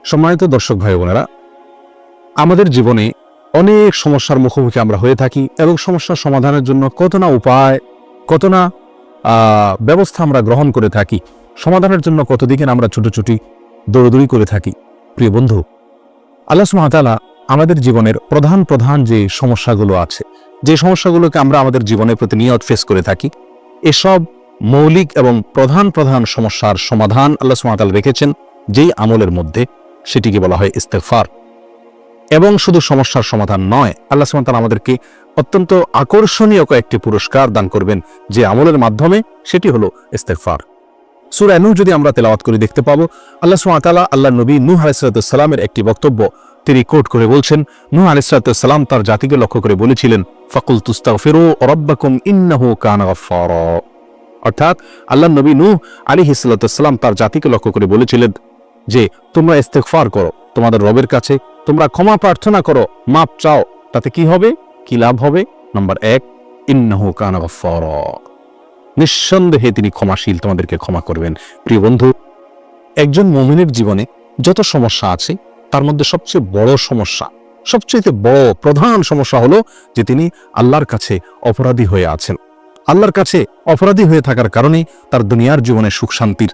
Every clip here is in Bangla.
সম্মানিত দর্শক ভাই বোনেরা, আমাদের জীবনে অনেক সমস্যার মুখোমুখি আমরা হয়ে থাকি এবং সমস্যার সমাধানের জন্য কত না উপায়, কত না ব্যবস্থা আমরা গ্রহণ করে থাকি। সমাধানের জন্য কতদিকে আমরা ছুটোছুটি দৌড়দৌড়ি করে থাকি। প্রিয় বন্ধু, আল্লাহ সুবহানাহু ওয়া তাআলা আমাদের জীবনের প্রধান প্রধান যে সমস্যাগুলো আছে, যে সমস্যাগুলোকে আমরা আমাদের জীবনে প্রতিনিয়ত ফেস করে থাকি, এসব মৌলিক এবং প্রধান প্রধান সমস্যার সমাধান আল্লাহ সুবহানাহু ওয়া তাআলা রেখেছেন যেই আমলের মধ্যে, সেটিকে বলা হয় ইস্তেগফার। এবং শুধু সমস্যার সমাধান নয়, আল্লাহ সুবহানাহু ওয়া তাআলা আমাদেরকে অত্যন্ত আকর্ষণীয় কয়েকটি পুরস্কার দান করবেন যে আমলের মাধ্যমে, সেটি হলো ইস্তেগফার। সূরা নূহ যদি আমরা তেলাওয়াত করে দেখতে পাবো, আল্লাহ সুবহানাহু ওয়া তাআলা আল্লাহর নবী নূহ আলাইহিস সালামের একটি বক্তব্য তিনি কোট করে বলছেন। নূহ আলাইহিস সালাম তার জাতিকে লক্ষ্য করে বলেছিলেন, ফাকুলতু ইস্তাগফিরু রাব্বাকুম ইন্নাহু কানা গাফফারা। অর্থাৎ আল্লাহর নবী নূহ আলাইহিস সালাম তার জাতিকে লক্ষ্য করে বলেছিলেন যে তোমরা ইস্তেগফার করো, তোমাদের রবের কাছে তোমরা ক্ষমা প্রার্থনা করো, মাপ চাও। তাতে কি হবে, কি লাভ হবে? নাম্বার 1, ইন্নাহু কানা গাফফারা, নিঃসন্দেহে তিনি ক্ষমাশীল, তোমাদেরকে ক্ষমা করবেন। প্রিয় বন্ধু, একজন মুমিনের জীবনে যত সমস্যা আছে তার মধ্যে সবচেয়ে বড় সমস্যা, সবচেয়ে বড় প্রধান সমস্যা হলো যে তিনি আল্লাহর কাছে অপরাধী হয়ে আছেন। আল্লাহর কাছে অপরাধী হয়ে থাকার কারণে তার দুনিয়ার জীবনে সুখ শান্তির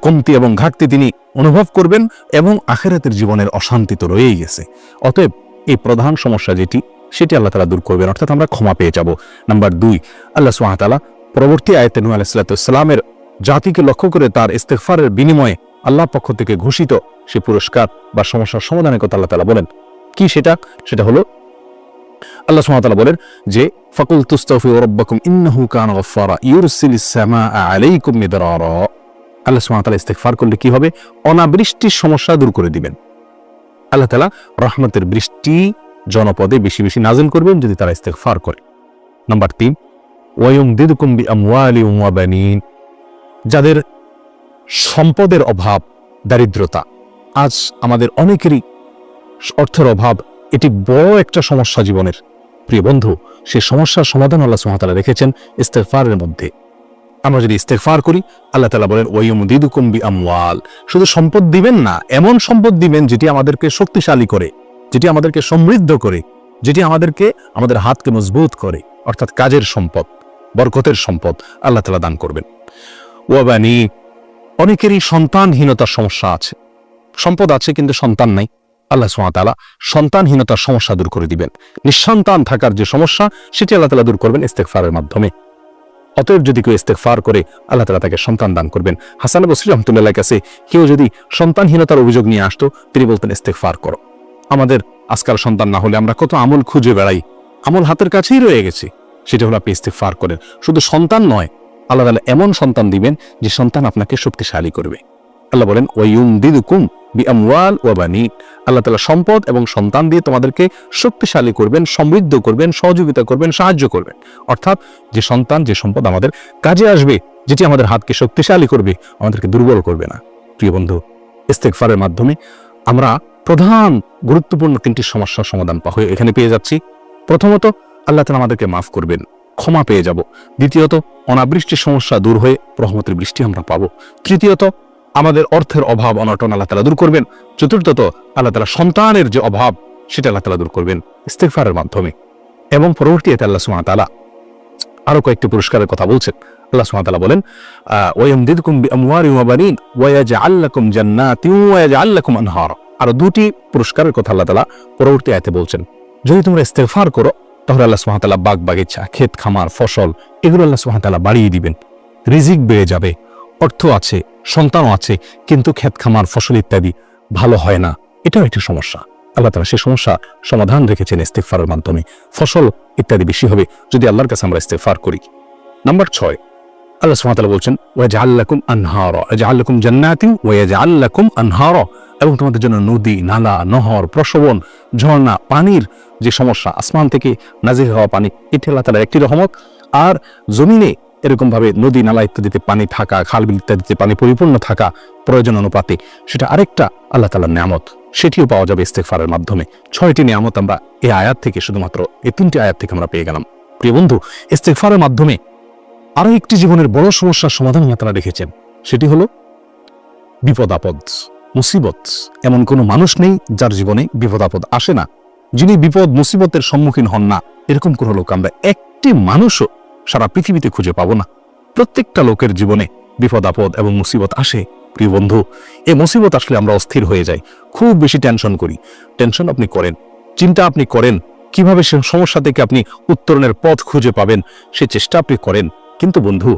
কমতি এবং ঘাটতি তিনি অনুভব করবেন এবং আখিরাতের জীবনের অশান্তি তো রয়েই গেছে। অতএব এই প্রধান সমস্যা যেটি, সেটি আল্লাহ তাআলা দূর করবেন, অর্থাৎ আমরা ক্ষমা পেয়ে যাব। নাম্বার 2, আল্লাহ সুবহানাহু ওয়া তাআলা পরবর্তী আয়াতে নূহ আলাইহিস সালামের জাতিকে লক্ষ্য করে তার ইস্তেগফারের বিনিময়ে আল্লাহর পক্ষ থেকে ঘোষিত সে পুরস্কার বা সমস্যার সমাধানের কথা আল্লাহ তাআলা বলেন। কি সেটা? সেটা হলো আল্লাহ সুবহানাহু ওয়া তাআলা বলেন যে ফাকুলতু ইস্তাগফিরু রাব্বাকুম ইন্নাহু কানা গাফফারা ইউরসিলিস সামাআ আলাইকুম মিদরারা। আল্লাহ সুবহানাহু ওয়া তাআলা ইস্তেগফার করলে কি হবে? অনাবৃষ্টির সমস্যা দূর করে দিবেন। আল্লাহ তাআলা রহমতের বৃষ্টি জনপদে বেশি বেশি নাজিল করবেন যদি তারা ইস্তেগফার করে। নাম্বার 3, ওয়ায়ুমদিদুকুম বিআমওয়ালিন ওয়া বানিন। যাদের সম্পদের অভাব, দারিদ্রতা, আজ আমাদের অনেকেরই অর্থের অভাব, এটি বড় একটা সমস্যা জীবনের। প্রিয় বন্ধু, সেই সমস্যার সমাধান আল্লাহ সুবহানাহু ওয়া তাআলা রেখেছেন ইস্তেগফারের মধ্যে। আমরা যদি ইস্তেগফার করি, আল্লাহ তাআলা বলেন ওয়ায়ুমদিদুকুম বিআমওয়াল, শুধু সম্পদ দিবেন না, এমন সম্পদ দিবেন যেটি আমাদেরকে শক্তিশালী করে, যেটি আমাদেরকে সমৃদ্ধ করে, যেটি আমাদেরকে আমাদের হাতকে মজবুত করে, অর্থাৎ কাজের সম্পদ, বরকতের সম্পদ আল্লাহ তাআলা দান করবেন। ওয়া বানি, অনেকেরই সন্তানহীনতার সমস্যা আছে, সম্পদ আছে কিন্তু সন্তান নাই। আল্লাহ সুবহানাহু ওয়া তাআলা সন্তানহীনতার সমস্যা দূর করে দিবেন। নিঃসন্তান থাকার যে সমস্যা, সেটি আল্লাহ তাআলা দূর করবেন ইস্তেগফারের মাধ্যমে। অতএব যদি কেউ ইস্তেগফার করে, আল্লাহ তাআলা তাকে সন্তান দান করবেন। হাসান বসরি রাহমাতুল্লাহর কাছে কেউ যদি সন্তানহীনতার অভিযোগ নিয়ে আসতো, তিনি বলতেন ইস্তেগফার করো। আমাদের আজকাল সন্তান না হলে আমরা কত আমল খুঁজে বেড়াই, আমল হাতের কাছেই রয়ে গেছে, সেটা হলো আপনি ইস্তেগফার করেন। শুধু সন্তান নয়, আল্লাহ তাআলা এমন সন্তান দিবেন যে সন্তান আপনাকে শক্তিশালী করবে। আল্লাহ বলেন ওয়ায়ুমদিদুকুম বিআমওয়াল ওয়া বানিন, আল্লাহ তাআলা সম্পদ এবং সন্তান দিয়ে তোমাদেরকে শক্তিশালী করবেন, সমৃদ্ধ করবেন, সহযোগিতা করবেন, সাহায্য করবেন। অর্থাৎ যে সন্তান, যে সম্পদ আমাদের কাজে আসবে, যেটি আমাদের হাতকে শক্তিশালী করবে, আমাদেরকে দুর্বল করবে না। প্রিয় বন্ধু, ইস্তেগফারের মাধ্যমে আমরা প্রধান গুরুত্বপূর্ণ 3টি সমস্যার সমাধান এখানে পেয়ে যাচ্ছি। প্রথমত, আল্লাহ তাআলা আমাদেরকে মাফ করবেন, ক্ষমা পেয়ে যাব। দ্বিতীয়ত, অনাবৃষ্টির সমস্যা দূর হয়ে রহমতের বৃষ্টি আমরা পাবো। তৃতীয়ত, আমাদের অর্থের অভাব অনটন আল্লাহ তাআলা দূর করবেন। চতুর্থত, আল্লাহ তাআলা সন্তানের যে অভাব, সেটা আল্লাহ তাআলা দূর করবেন ইস্তেগফারের মাধ্যমে। এবং পরবর্তীতে আল্লাহ সুবহানাহু ওয়া তাআলা আরো কয়েকটি পুরস্কারের কথা বলছেন। আল্লাহ সুবহানাহু ওয়া তাআলা বলেন ওয়ায়ুমদিদুকুম বিআমওয়ালিন ওয়া বানিন ওয়া ইয়াজআল লাকুম জান্নাতিন ওয়া ইয়াজআল লাকুম আনহারা। আরো 2টি পুরস্কারের কথা আল্লাহ তাআলা পরবর্তী আয়াতে বলছেন। যদি তোমরা ইস্তেগফার করো, তাহলে আল্লাহ সুবহানাহু ওয়া তাআলা বাগ বাগিচা, ক্ষেত খামার, ফসল, এগুলো আল্লাহ সুবহানাহু ওয়া তাআলা বাড়িয়ে দিবেন। রিজিক বেড়ে যাবে, অর্থ আছে, সন্তানও আছে, কিন্তু ক্ষেত খামার, ফসল ইত্যাদি ভালো হয় না। এটাও একটি সমস্যা। আল্লাহ তাআলা সেই সমস্যা সমাধান রেখেছেন ইস্তেগফারের মাধ্যমে। ফসল ইত্যাদি বেশি হবে যদি আল্লাহর কাছে আমরা ইস্তেগফার করি। নাম্বার 6, আল্লাহ সুবহানাহু ওয়া তাআলা বলছেন ওয়াজআল লাকুম আনহারা, ওয়াজআল লাকুম জান্নাতিন ওয়া ইয়াজআল লাকুম আনহারা, এবং তোমাদের জন্য নদী, নালা, নহর, প্রসবন, ঝর্ণা, পানির যে সমস্যা, আসমান থেকে নাজিল হওয়া পানি, এটি আল্লাহ তাআলার একটি রহমত। আর জমিনে এরকম ভাবে নদী, নালা ইত্যাদিতে পানি থাকা, খাল বিল ইত্যাদিতে পানি পরিপূর্ণ থাকা প্রয়োজন অনুপাতে, সেটা আরেকটা আল্লাহ তাআলার নিয়ামত, সেটিও পাওয়া যাবে ইস্তেগফারের মাধ্যমে। 6টি নিয়ামত আমরা এই আয়াত থেকে, শুধুমাত্র এই 3টি আয়াত থেকে আমরা পেয়ে গেলাম। প্রিয় বন্ধু, ইস্তেগফারের মাধ্যমে আরো একটি জীবনের বড় সমস্যার সমাধান আল্লাহ তাআলা রেখেছেন, সেটি হলো বিপদ আপদ। মুসিবত, এমন কোনো মানুষ নেই যার জীবনে বিপদ আপদ আসে না, যিনি বিপদ মুসিবতের সম্মুখীন হন না, এরকম কোনো লোক আমরা একটি মানুষও সারা পৃথিবীতে খুঁজে পাবো না। প্রত্যেকটা লোকের জীবনে বিপদ আপদ এবং মুসিবত আসে। প্রিয় বন্ধু, এই মুসিবত আসলে আমরা অস্থির হয়ে যাই, খুব বেশি টেনশন করি। টেনশন আপনি করেন, চিন্তা আপনি করেন, কিভাবে সে সমস্যা থেকে আপনি উত্তরণের পথ খুঁজে পাবেন সে চেষ্টা আপনি করেন। কিন্তু বন্ধু,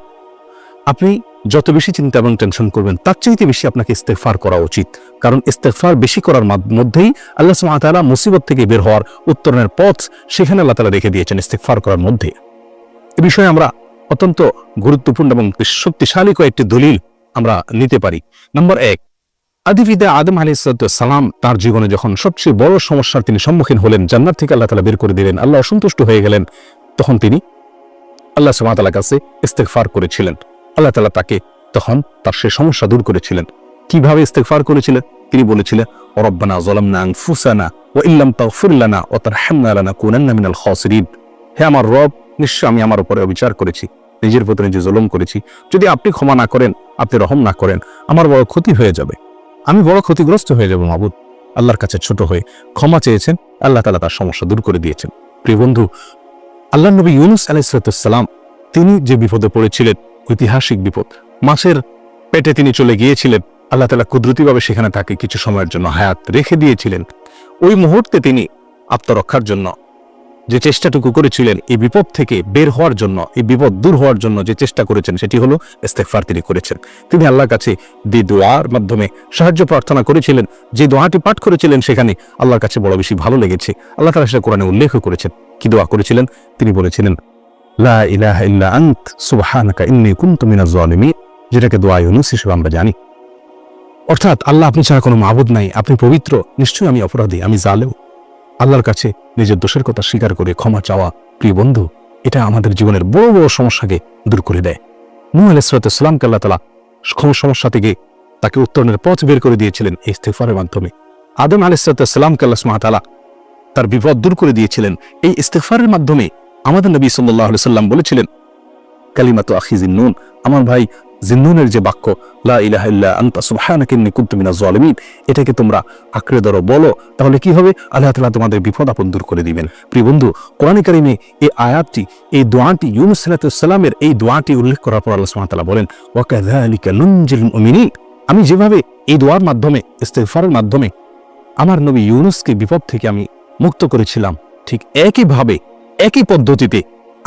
আপনি যত বেশি চিন্তা এবং টেনশন করবেন তার চাইতে বেশি আপনাকে ইস্তেগফার করা উচিত। কারণ ইস্তেগফার বেশি করার মধ্যেই আল্লাহ সুবহানাহু ওয়া তাআলা মুসিবত থেকে বের হওয়ার উত্তরণের পথ সেখানে আল্লাহ তাআলা রেখে দিয়েছেন ইস্তেগফার করার মধ্যে। এ বিষয়ে আমরা অত্যন্ত গুরুত্বপূর্ণ এবং শক্তিশালী কয়েকটি দলিল আমরা নিতে পারি। নম্বর 1, আদিপিতা আদম আলাইহিস সালাম তার জীবনে যখন সবচেয়ে বড় সমস্যার তিনি সম্মুখীন হলেন, জান্নাত থেকে আল্লাহ তাআলা বের করে দিলেন, আল্লাহ অসন্তুষ্ট হয়ে গেলেন, তখন তিনি আল্লাহ সুবহানাহু ওয়া তাআলার কাছে ইস্তেগফার করেছিলেন। আল্লাহ তাআলা তাকে তখন তার সেই সমস্যা দূর করেছিলেন। কিভাবে ইস্তেগফার করেছিলেন? তিনি বলেছিলেন, রব্বানা যালামনা আনফুসানা ওয়া ইল্লাম তাগফির লানা ওয়া তারহামনা লানাকুনান্না মিনাল খাসিরিন। হে আমার রব, নিশ্চয় আমি আমার উপরে অবিচার করেছি, নিজের প্রতি নিজে জুলুম করেছি। যদি আপনি ক্ষমা না করেন, আপনি রহম না করেন, আমার বড় ক্ষতি হয়ে যাবে, আমি বড় ক্ষতিগ্রস্ত হয়ে যাব। মাবুদ আল্লাহর কাছে ছোট হয়ে ক্ষমা চেয়েছেন, আল্লাহ তাআলা তার সমস্যা দূর করে দিয়েছেন। প্রিয় বন্ধু, আল্লাহর নবী ইউনূস আলাইহিস সালাম তিনি যে বিপদে পড়েছিলেন, ঐতিহাসিক বিপদ, মাছের পেটে তিনি চলে গিয়েছিলেন, আল্লাহ তাআলা কুদরতিভাবে সেখানে তাকে কিছু সময়ের জন্য হায়াত রেখে দিয়েছিলেন। ওই মুহূর্তে তিনি আত্মরক্ষার জন্য যে চেষ্টাটুকু করেছিলেন, এই বিপদ থেকে বের হওয়ার জন্য, এই বিপদ দূর হওয়ার জন্য যে চেষ্টা করেছেন সেটি হলো ইস্তেগফার তিনি করেছেন। তিনি আল্লাহর কাছে দোয়ার মাধ্যমে সাহায্য প্রার্থনা করেছিলেন। যে দোয়াটি পাঠ করেছিলেন সেখানে আল্লাহর কাছে বড় বেশি ভালো লেগেছে। আল্লাহ তাআলা সেটা কোরআনে উল্লেখ করেছেন। কি দোয়া করেছিলেন? তিনি বলেছিলেন, লা ইলাহা ইল্লা আনত সুবহানাকা ইন্নী কুনতু মিনাজ জালিমিন, যেটাকে দোয়া ইউনূস হিসেবে আমরা জানি। অর্থাৎ আল্লাহ আপনি ছাড়া কোনো মাবুদ নাই, আপনি পবিত্র, নিশ্চয়ই আমি অপরাধী, আমি জালেম। আল্লাহর কাছে নিজের দোষের কথা স্বীকার করে ক্ষমা চাওয়া, প্রিয় বন্ধু, এটা আমাদের জীবনের বড় বড় সমস্যাকে দূর করে দেয়। নূহ আলাইহিস সালামকে আল্লাহ তাআলা সমস্যা থেকে তাকে উত্তরণের পথ বের করে দিয়েছিলেন এই ইস্তেগফারের মাধ্যমে। আদম আলাইহিস সালামকে আল্লাহ সুবহানাহু ওয়া তাআলা তার বিপদ দূর করে দিয়েছিলেন এই ইস্তেগফারের মাধ্যমে। আমাদের নবী সাল্লাল্লাহু আলাইহি সাল্লাম বলেছিলেন, কালিমাতু আখি জিন্নুন, আমার ভাই জিন্নুনের যে বাক্য লা ইলাহা ইল্লা আনতা সুবহানাকা ইন্নী কুনতু মিনাজ জালিমিন, এটাকে তোমরা আঁকড়ে ধরো, বলো, তাহলে কি হবে? আল্লাহ তাআলা তোমাদের বিপদ আপদ দূর করে দিবেন। প্রিয় বন্ধু, কোরআনে কারিমে এই আয়াতটি, এই দোয়াটি, ইউনূস আলাইহিস সালামের এই দোয়াটি উল্লেখ করার পর আল্লাহ সুবহানাহু ওয়া তাআলা বলেন, ওয়া কাযালিকা নুনজিল মুমিনিন, আমি যেভাবে এই দোয়ার মাধ্যমে, ইস্তেগফারের মাধ্যমে আমার নবী ইউনূসকে বিপদ থেকে আমি মুক্ত করেছিলাম, ঠিক একইভাবে, একই পদ্ধতিতে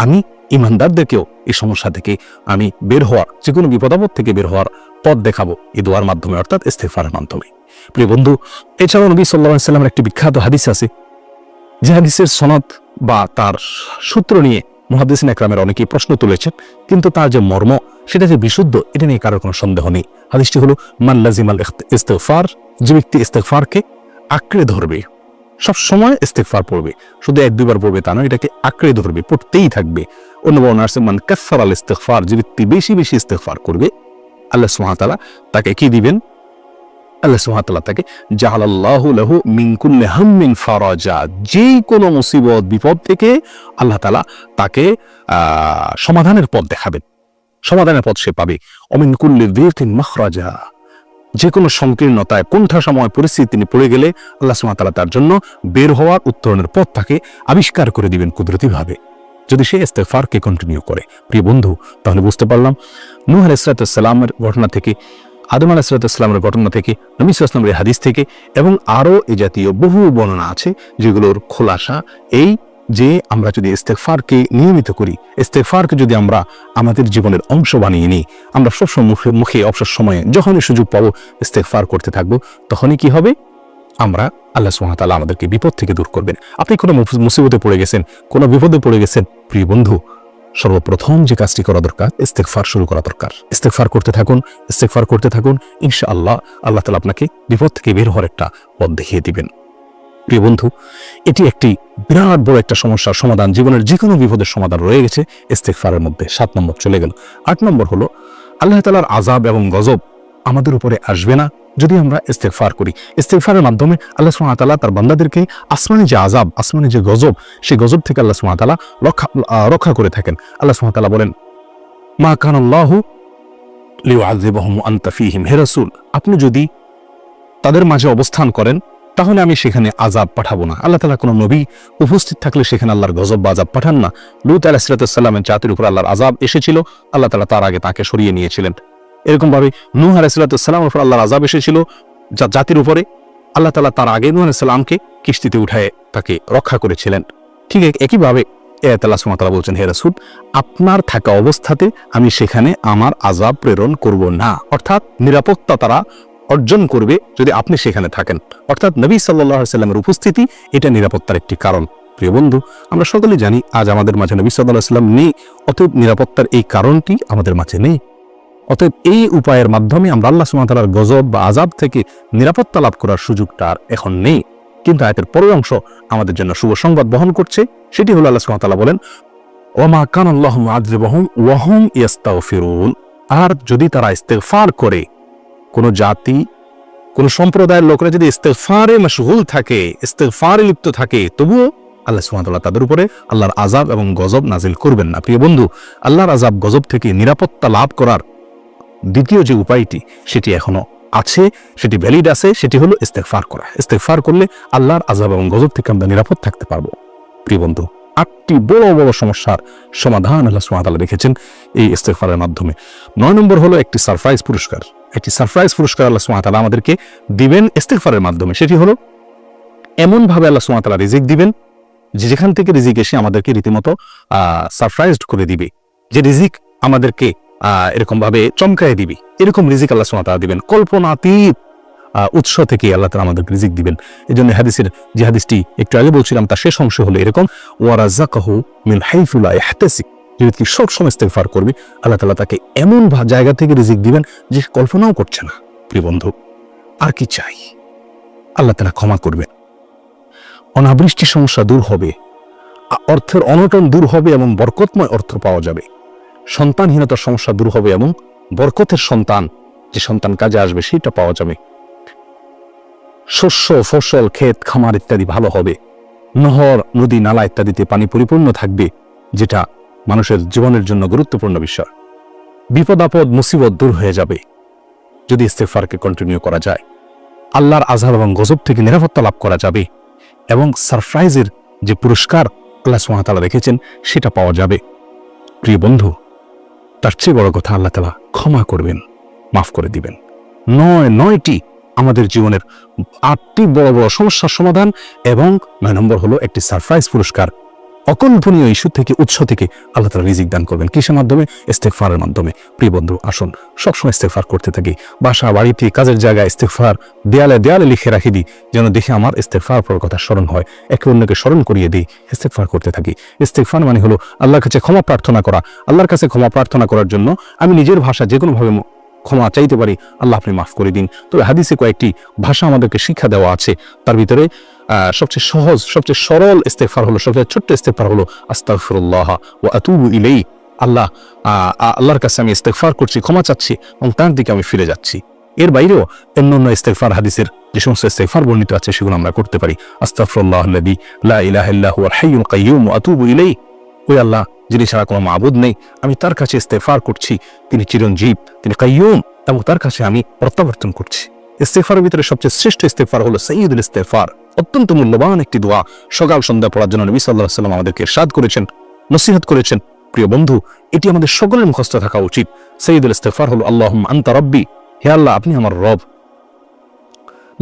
আমি ঈমানদারদেরকেও এই সমস্যা থেকে আমি বের হওয়ার, যে কোনো বিপদাপদ থেকে বের হওয়ার পথ দেখাবো এই দোয়ার মাধ্যমে, অর্থাৎ ইস্তেগফারের মাধ্যমে। প্রিয় বন্ধু, এছাড়াও নবী সাল্লাল্লাহু আলাইহি সাল্লামের একটি বিখ্যাত হাদিস আছে, যে হাদিসের সনদ বা তার সূত্র নিয়ে মুহাদ্দিসিন একরামের অনেকেই প্রশ্ন তুলেছেন, কিন্তু তার যে মর্ম, সেটা যে বিশুদ্ধ, এটা নিয়ে কারোর কোনো সন্দেহ নেই। হাদিসটি হলো, মান লাজিমাল ইস্তেগফার, যে ব্যক্তি ইস্তেগফারকে আঁকড়ে ধরবে, সব সময় ইস্তেগফার পড়বে, শুধু এক দুইবার পড়বে তা নয়, এটাকে আঁকড়ে ধরবে, পড়তেই থাকবে। অন্য বর্ণনা আছে, মান কাসসারাল ইস্তেগফার, যে ব্যক্তি বেশি বেশি ইস্তেগফার করবে, আল্লাহ সুবহানাহু ওয়া তাআলা তাকে কি দিবেন? আল্লাহ সুবহানাহু ওয়া তাআলা তাকে জাআলাল্লাহু লাহু মিন কুল্লি হাম্মিন ফারাজা, যে কোনো মুসিবত বিপদ থেকে আল্লাহ তাআলা তাকে সমাধানের পথ দেখাবেন, সমাধানের পথ সে পাবে। অমিন কুল্লি যিকিন মাখরাজা, যে কোনো সংকীর্ণতায়, কোণঠাসাময় পরিস্থিতি তিনি পড়ে গেলে আল্লাহ সুবহানাহু ওয়া তাআলা তার জন্য বের হওয়ার, উত্তরণের পথ তাকে আবিষ্কার করে দিবেন কুদরতিভাবে, যদি সে ইস্তেগফারকে কন্টিনিউ করে। প্রিয় বন্ধু, তাহলে বুঝতে পারলাম নূহ আলাইহিস সালামের ঘটনা থেকে, আদম আলাইহিস সালামের ঘটনা থেকে, নবী সাল্লাল্লাহু আলাইহি ওয়াসাল্লামের হাদিস থেকে, এবং আরও এই জাতীয় বহু বর্ণনা আছে যেগুলোর খোলাসা এই, যে আমরা যদি ইস্তেগফারকে নিয়মিত করি, ইস্তেগফারকে যদি আমরা আমাদের জীবনের অংশ বানিয়ে নিই, আমরা সবসময় মুখে অবসর সময়ে যখনই সুযোগ পাবো ইস্তেগফার করতে থাকবো, তখনই কি হবে? আমরা, আল্লাহ সুবহানাহু ওয়া তাআলা আমাদেরকে বিপদ থেকে দূর করবেন। আপনি কোনো মুসিবতে পড়ে গেছেন, কোনো বিপদে পড়ে গেছেন, প্রিয় বন্ধু, সর্বপ্রথম যে কাজটি করা দরকার, ইস্তেগফার শুরু করা দরকার। ইস্তেগফার করতে থাকুন, ইস্তেগফার করতে থাকুন, ইনশাআল্লাহ আল্লাহ তাআলা আপনাকে বিপদ থেকে বের হওয়ার একটা পথ দেখিয়ে দিবেন। প্রিয় বন্ধু, এটি একটি বিরাট বড় একটা সমস্যার সমাধান, জীবনের যে কোনো বিপদের সমাধান রয়ে গেছে ইস্তেগফারের মধ্যে। 7 নম্বর চলে গেল। 8 নম্বর হলো, আল্লাহ তাআলার আযাব এবং গজব আমাদের উপরে আসবে না যদি আমরা ইস্তেগফার করি। ইস্তেগফারের মাধ্যমে আল্লাহ সুবহানাহু ওয়া তাআলা তার বান্দাদেরকে আসমানি যে আযাব, আসমানি যে গজব, সেই গজব থেকে আল্লাহ সুবহানাহু ওয়া তাআলা রক্ষা করে থাকেন। আল্লাহ সুবহানাহু ওয়া তাআলা বলেন, মা কানাল্লাহু লিউআযিবাহুম ওয়া আনতা ফীহিম, হে রাসূল, আপনি যদি তাদের মাঝে অবস্থান করেন, তাহলে আমি সেখানে আযাব পাঠাবো না। আল্লাহ তাআলা কোনো নবী উপস্থিত থাকলে সেখানে আল্লাহর গজব বা আযাব পাঠান না। লূত আলাইহিস সালামের জাতির উপর আল্লাহর আযাব এসেছিল, আল্লাহ তাআলা তার আগে তাকে সরিয়ে নিয়েছিলেন। এরকম ভাবে নূহ আলাইহিস সালামের উপর আল্লাহর আযাব এসেছিল জাতির উপরে, আল্লাহ তাআলা তার আগে নূহ আলাইহিস সালামকে কিস্তিতে উঠায় তাকে রক্ষা করেছিলেন। ঠিক একইভাবে আল্লাহ সুবহানাহু ওয়া তাআলা বলছেন, হে রাসূল, আপনার থাকা অবস্থাতে আমি সেখানে আমার আযাব প্রেরণ করব না। অর্থাৎ নিরাপত্তা তারা অর্জন করবে যদি আপনি সেখানে থাকেন। অর্থাৎ নবী সাল্লাল্লাহু আলাইহি সাল্লামের উপস্থিতি এটা নিরাপত্তার একটি কারণ। প্রিয় বন্ধু, আমরা সকলেই জানি আজ আমাদের মাঝে নবী সাল্লাল্লাহু আলাইহি সাল্লাম নেই, অতএব নিরাপত্তার এই কারণটি আমাদের মাঝে নেই। অতএব এই উপায়ের মাধ্যমে আমরা আল্লাহ সুবহানাহু ওয়া তাআলার গজব বা আযাব থেকে নিরাপত্তা লাভ করার সুযোগটা আর এখন নেই। কিন্তু আয়াতের পরের অংশ আমাদের জন্য শুভ সংবাদ বহন করছে। সেটি হলো আল্লাহ সুবহানাহু ওয়া তাআলা বলেন, ওয়ামা কানা আল্লাহু মুআযযিবাহুম ওয়া হুম ইস্তাগফিরুন। আর যদি তারা ইস্তেগফার করে, কোন জাতি কোন সম্প্রদায়ের লোকরা যদি ইস্তেগফারে মশগুল থাকে, ইস্তেগফারে লিপ্ত থাকে, তবুও আল্লাহ সুবহানাহু ওয়া তাআলা তাদের উপরে আল্লাহর আযাব এবং গজব নাজিল করবেন না। প্রিয় বন্ধু, আল্লাহর আযাব গজব থেকে নিরাপত্তা লাভ করার দ্বিতীয় যে উপায়টি সেটি এখনো আছে, সেটি ভ্যালিড আছে, সেটি হলো ইস্তেগফার করা। ইস্তেগফার করলে আল্লাহর আযাব এবং গজব থেকে আমরা নিরাপদ থাকতে পারবো। প্রিয় বন্ধু, 8টি বড় বড় সমস্যার সমাধান আল্লাহ সুবহানাহু ওয়া তাআলা রেখেছেন এই ইস্তেগফারের মাধ্যমে। 9 নম্বর হলো একটি সারপ্রাইজ পুরস্কার। একটি সারপ্রাইজ পুরস্কার আল্লাহ সুবহানাহু ওয়া তাআলা আমাদেরকে দিবেন ইস্তেগফারের মাধ্যমে। সেটি হলো এমন ভাবে আল্লাহ সুবহানাহু ওয়া তাআলা রিজিক দিবেন যে যেখান থেকে রিজিক এসে আমাদেরকে রীতিমতো সারপ্রাইজড করে দিবে, যে রিজিক আমাদেরকে এরকম ভাবে চমকায় দিবে, এরকম রিজিক আল্লাহ সুবহানাহু ওয়া তাআলা দিবেন। কল্পনাতীত উৎস থেকে আল্লাহ তাআলা আমাদেরকে রিজিক দিবেন। এই জন্য হাদিসের যে হাদিসটি একটু আগে বলছিলাম তার শেষ অংশ হলো এরকম, ওয়া রাযাকাহু মিন হাইসু লা ইয়াহতাসিব। যদি কি সব সময় ইস্তেগফার করবে, আল্লাহ তাআলা তাকে এমন জায়গা থেকে রিজিক দিবেন যে কল্পনাও করছে না। প্রিয় বন্ধু, আর কি চাই? আল্লাহ তাআলা ক্ষমা করবেন, অনাবৃষ্টি সমস্যা দূর হবে, অর্থের অনটন দূর হবে এবং বরকতময় অর্থ পাওয়া যাবে, সন্তানহীনতার সমস্যা দূর হবে এবং বরকতের সন্তান, যে সন্তান কাজে আসবে সেটা পাওয়া যাবে, শস্য ফসল ক্ষেত খামার ইত্যাদি ভালো হবে, নহর নদী নালা ইত্যাদিতে পানি পরিপূর্ণ থাকবে, যেটা মানুষের জীবনের জন্য গুরুত্বপূর্ণ বিষয়। বিপদ আপদ মুসিবত দূর হয়ে যাবে যদি ইস্তেগফারকে কন্টিনিউ করা যায়। আল্লাহর আযাব এবং গজব থেকে নিরাপত্তা লাভ করা যাবে এবং সারপ্রাইজের যে পুরস্কার আল্লাহ সুবহানাহু ওয়া তাআলা রেখেছেন সেটা পাওয়া যাবে। প্রিয় বন্ধু, তার চেয়ে বড় কথা আল্লাহ তাআলা ক্ষমা করবেন, মাফ করে দিবেন। 9টি আমাদের জীবনের 8টি বড় বড় সমস্যার সমাধান এবং 9 নম্বর হলো একটি সারপ্রাইজ পুরস্কার। অকল্পনীয় ইস্যু থেকে উৎস থেকে আল্লাহ তাআলা রিজিক দান করবেন। কিসের মাধ্যমে? ইস্তেগফারের মাধ্যমে। প্রিয় বন্ধু, আসুন সবসময় ইস্তেগফার করতে থাকি। বাসা বাড়িতে কাজের জায়গায় ইস্তেগফার দেয়ালে দেয়ালে লিখে রাখি দিই, যেন দেখে আমার ইস্তেগফার পর কথা স্মরণ হয়, একে অন্যকে স্মরণ করিয়ে দিই, ইস্তেগফার করতে থাকি। ইস্তেগফার মানে হলো আল্লাহর কাছে ক্ষমা প্রার্থনা করা। আল্লাহর কাছে ক্ষমা প্রার্থনা করার জন্য আমি নিজের ভাষা যে কোনোভাবে ক্ষমা চাইতে পারি, আল্লাহ আপনি মাফ করে দিন। তবে হাদিসে কয়েকটি ভাষা আমাদেরকে শিক্ষা দেওয়া আছে, তার ভিতরে সবচেয়ে সহজ সবচেয়ে সরল ইস্তেগফার হলো, সবচেয়ে ছোট্ট ইস্তেগফার হলো আস্তাগফিরুল্লাহ ওয়া আতুবু ইলাইহি। আল্লাহর কাছে আমি ইস্তেগফার করছি, ক্ষমা চাচ্ছি এবং তার দিকে আমি ফিরে যাচ্ছি। এর বাইরেও অন্যান্য ইস্তেগফার হাদিসের যে সমস্ত ইস্তেগফার বর্ণিত আছে সেগুলো আমরা করতে পারি। আস্তাগফিরুল্লাহাল্লাযী লা ইলাহা ইল্লা হুয়াল হাইয়ুল কাইয়্যুম ওয়া আতুবু ইলাইহি। ওই আল্লাহ যিনি ছাড়া কোনো মাবুদ নেই, আমি তার কাছে ইস্তেগফার করছি, তিনি চিরঞ্জীব, তিনি কাইয়্যুম, এবং তার কাছে আমি প্রত্যাবর্তন করছি। ইস্তেগফারের ভিতরে সবচেয়ে শ্রেষ্ঠ ইস্তেগফার হলো সাইয়্যিদুল ইস্তেগফার। অত্যন্ত মূল্যবান একটি দোয়া, সকাল সন্ধ্যা পড়ার জন্য নবী সাল্লাল্লাহু আলাইহি ওয়াসাল্লাম আমাদেরকে ইরশাদ করেছেন, নসিহত করেছেন। প্রিয় বন্ধু, এটি আমাদের সকলের মুখস্থ থাকা উচিত। সাইয়্যিদুল ইস্তেগফার হলো আল্লাহুম্মা আনতা রাব্বি, হে আল্লাহ আপনি আমার রব,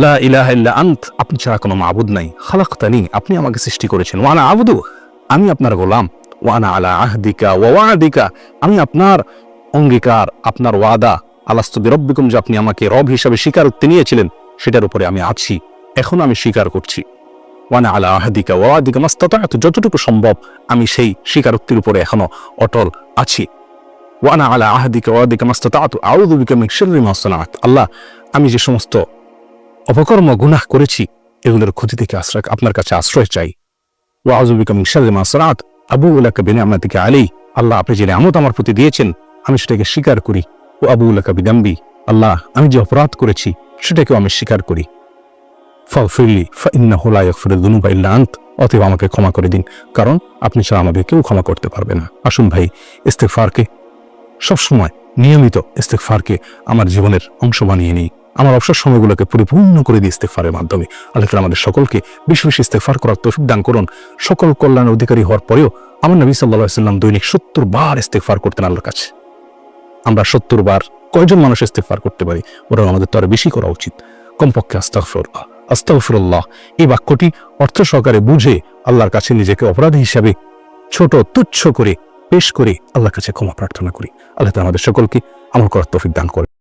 লা ইলাহা ইল্লা আনত, আপনি ছাড়া কোনো মাবুদ নাই, খালাকতানি, আপনি আমাকে সৃষ্টি করেছেন, ওয়া আনা আবদু, আমি আপনার গোলাম, ওয়া আনা আলা আহদিকা ওয়া ওয়াদিকা, আমি আপনার অঙ্গীকার, আপনার ওয়াদা, আলাস্তু বিরব্বিকুম, যে আপনি আমাকে রব হিসাবে স্বীকারোক্তি নিয়েছিলেন সেটার উপরে আমি আছি, এখন আমি স্বীকার করছি। ওয়ানা আলা আহদিকা ওয়া ওয়াদিকা মাস্তাতা'তু, যতটুকু সম্ভব আমি সেই স্বীকারোক্তির উপরে এখনো অটল আছি। ওয়ানা আলা আহদিকা ওয়া ওয়াদিকা মাস্তাতা'তু আউযু বিকা মিন শাররি মা সানা'ত, আল্লাহ আমি যে সমস্ত অপকর্ম গুনাহ করেছি এগুলোর ক্ষতি থেকে আপনার কাছে আশ্রয় চাই। ওয়া আউযু বিকা মিন শাররি মা সানা'ত আবুউ লাকা বিনি'মাতিকা আলাইহি, আল্লাহ আপনি যে নিয়ামত আমার প্রতি দিয়েছেন আমি সেটাকে স্বীকার করি। ও আবুউ লাকা বিদামবি, আল্লাহ আমি যে অপরাধ করেছি সেটাকেও আমি স্বীকার করি। ফাগফিরলি ফাইন্নাহু লা ইয়াগফিরুয যুনুবা ইল্লা আনত, অতএব আমাকে ক্ষমা করে দিন, কারণ আপনি ছাড়া আমাদের কেউ ক্ষমা করতে পারবে না। আসুন ভাই, ইস্তেগফারকে সবসময় নিয়মিত ইস্তেগফারকে আমার জীবনের অংশ বানিয়ে নিই। আমার অবসর সময়গুলোকে পরিপূর্ণ করে দিয়ে ইস্তেগফারের মাধ্যমে আল্লাহ তাআলা আমাদের সকলকে বেশি বেশি ইস্তেগফার করার তৌফিক দান করুন। সকল কল্যাণের অধিকারী হওয়ার পরেও আমার নবী সাল্লাল্লাহু আলাইহি ওয়াসাল্লাম দৈনিক 70 বার ইস্তেগফার করতেন আল্লাহর কাছে। আমরা 70 বার কয়জন মানুষ ইস্তেগফার করতে পারি? বরং আমাদের তো আরো বেশি করা উচিত। কমপক্ষে আস্তাগফিরুল্লাহ আস্তাগফিরুল্লাহ এই বাক্যটি অর্থ সহকারে বুঝে আল্লাহর কাছে নিজেকে অপরাধী হিসাবে ছোট তুচ্ছ করে পেশ করে আল্লাহর কাছে ক্ষমা প্রার্থনা করি। আল্লাহ তাআলা আমাদের সকলকে আমল করার তৌফিক দান করে।